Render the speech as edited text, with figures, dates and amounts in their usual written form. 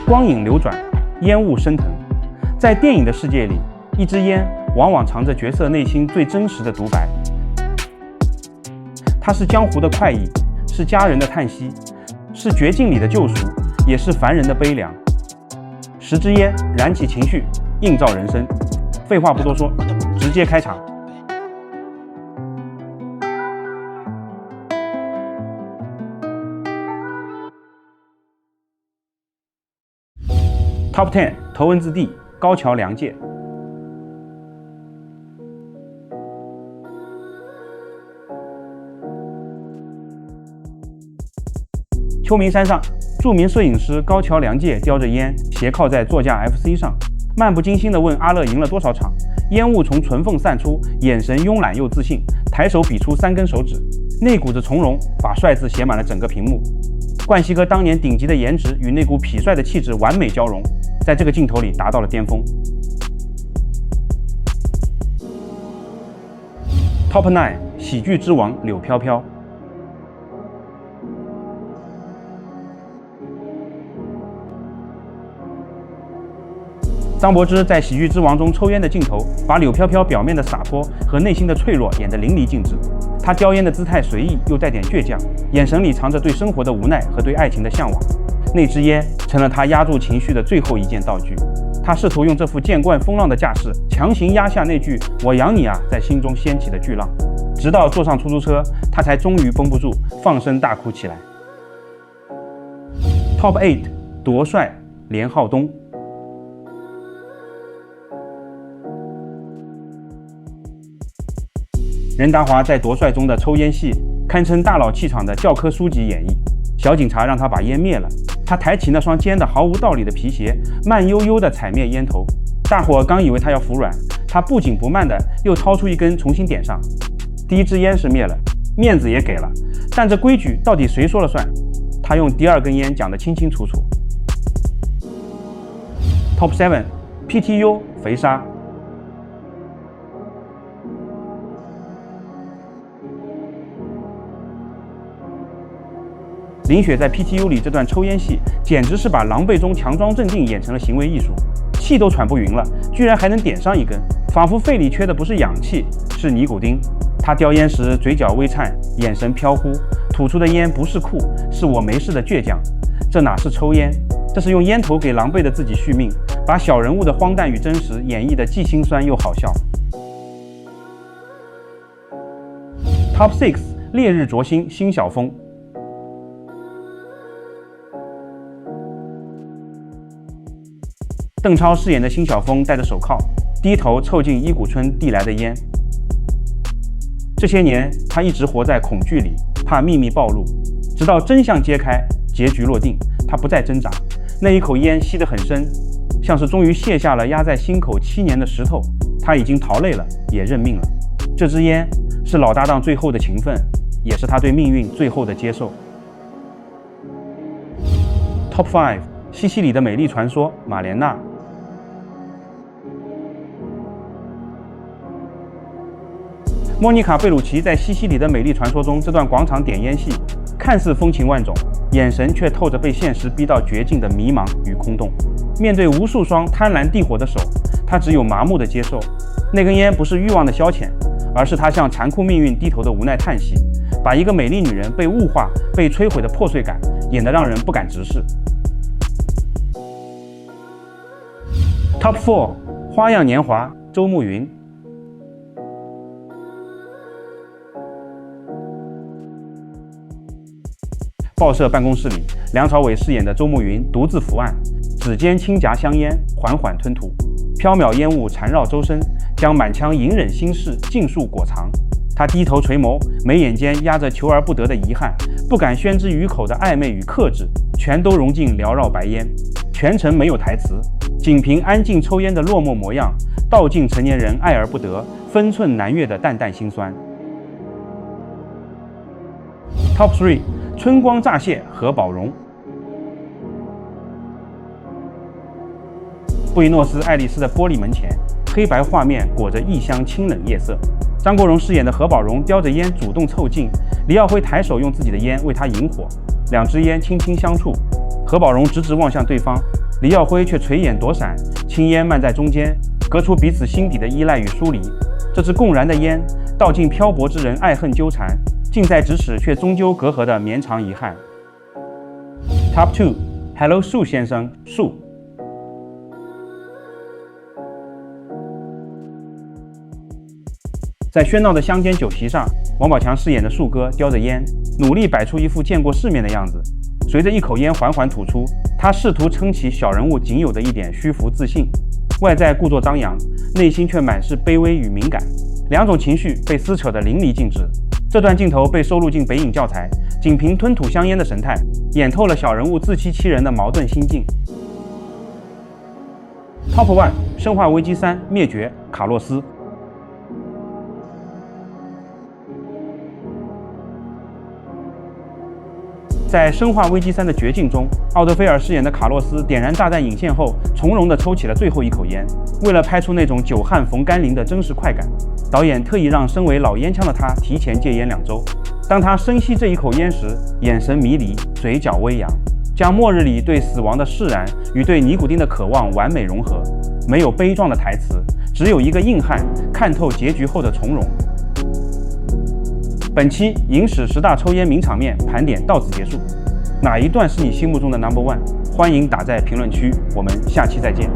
光影流转，烟雾升腾。在电影的世界里，一支烟往往藏着角色内心最真实的独白。它是江湖的快意，是家人的叹息，是绝境里的救赎，也是凡人的悲凉。10支烟燃起情绪，映照人生。废话不多说，直接开场。Top 10头文字 D 高桥良介。秋名山上，著名摄影师高桥良介叼着烟，斜靠在座驾 FC 上，漫不经心地问阿乐赢了多少场。烟雾从唇缝散出，眼神慵懒又自信，抬手比出3根手指，那股子从容把帅字写满了整个屏幕。冠希哥当年顶级的颜值与那股痞帅的气质完美交融，在这个镜头里达到了巅峰。Top 9喜剧之王柳飘飘。张柏芝在《喜剧之王》中抽烟的镜头，把柳飘飘表面的洒脱和内心的脆弱演得淋漓尽致。她叼烟的姿态随意又带点倔强，眼神里藏着对生活的无奈和对爱情的向往。那支烟成了她压住情绪的最后一件道具。她试图用这副见惯风浪的架势，强行压下那句“我养你啊”在心中掀起的巨浪。直到坐上出租车，她才终于绷不住，放声大哭起来。Top 8夺帅连浩东。任达华在夺帅中的抽烟戏堪称大佬气场的教科书级演绎。小警察让他把烟灭了，他抬起那双尖的毫无道理的皮鞋，慢悠悠地踩灭烟头。大伙刚以为他要服软，他不紧不慢地又掏出一根重新点上。第一支烟是灭了，面子也给了，但这规矩到底谁说了算？他用第2根烟讲得清清楚楚。Top 7 PTU 肥鲨。林雪在 PTU 里这段抽烟戏，简直是把狼狈中强装镇定演成了行为艺术，气都喘不匀了，居然还能点上一根，仿佛肺里缺的不是氧气，是尼古丁。他叼烟时嘴角微颤，眼神飘忽，吐出的烟不是酷，是我没事的倔强。这哪是抽烟，这是用烟头给狼狈的自己续命，把小人物的荒诞与真实演绎的既心酸又好笑。Top 6烈日灼心辛晓峰。邓超饰演的辛晓峰戴着手铐，低头凑近伊谷春递来的烟。这些年，他一直活在恐惧里，怕秘密暴露。直到真相揭开，结局落定，他不再挣扎。那一口烟吸得很深，像是终于卸下了压在心口7年的石头。他已经逃累了，也认命了。这支烟是老搭档最后的情分，也是他对命运最后的接受。Top 5西西里的美丽传说马莲娜。莫妮卡·贝鲁奇在《西西里的美丽传说》中这段广场点烟戏，看似风情万种，眼神却透着被现实逼到绝境的迷茫与空洞。面对无数双贪婪地火的手，他只有麻木的接受。那根烟不是欲望的消遣，而是他向残酷命运低头的无奈叹息，把一个美丽女人被物化、被摧毁的破碎感演得让人不敢直视。Top 4花样年华周慕云。报社办公室里，梁朝伟饰演的周慕云独自伏案，指尖轻夹香烟，缓缓吞吐，缥缈烟雾缠绕周身，将满腔隐忍心事尽数裹藏。他低头垂眸，眉眼间压着求而不得的遗憾，不敢宣之于口的暧昧与克制，全都融进缭绕白烟。全程没有台词，仅凭安静抽烟的落寞模样，道尽成年人爱而不得、分寸难越的淡淡心酸。Top 3春光乍泄何宝荣。布宜诺斯艾利斯的玻璃门前，黑白画面裹着异乡清冷夜色。张国荣饰演的何宝荣叼着烟主动凑近，李耀辉抬手用自己的烟为他引火，2支烟轻轻相触。何宝荣直直望向对方，李耀辉却垂眼躲闪，青烟漫在中间，隔出彼此心底的依赖与疏离。这支共燃的烟，道尽漂泊之人爱恨纠缠，近在咫尺却终究隔阂的绵长遗憾。Top 2 Hello 树先生树。在喧闹的乡间酒席上，王宝强饰演的树哥叼着烟，努力摆出一副见过世面的样子。随着一口烟缓缓吐出，他试图撑起小人物仅有的一点虚浮自信，外在故作张扬，内心却满是卑微与敏感，两种情绪被撕扯得淋漓尽致。这段镜头被收录进北影教材，仅凭吞吐香烟的神态，演透了小人物自欺欺人的矛盾心境。Top 1 生化危机3灭绝卡洛斯。在《生化危机3》的绝境中，奥德菲尔饰演的卡洛斯点燃炸弹引线后，从容地抽起了最后一口烟。为了拍出那种久旱逢甘霖的真实快感，导演特意让身为老烟枪的他提前戒烟2周。当他深吸这一口烟时，眼神迷离，嘴角微扬，将末日里对死亡的释然与对尼古丁的渴望完美融合。没有悲壮的台词，只有一个硬汉看透结局后的从容。本期影史10大抽烟名场面盘点到此结束，哪一段是你心目中的 No.1？ 欢迎打在评论区，我们下期再见。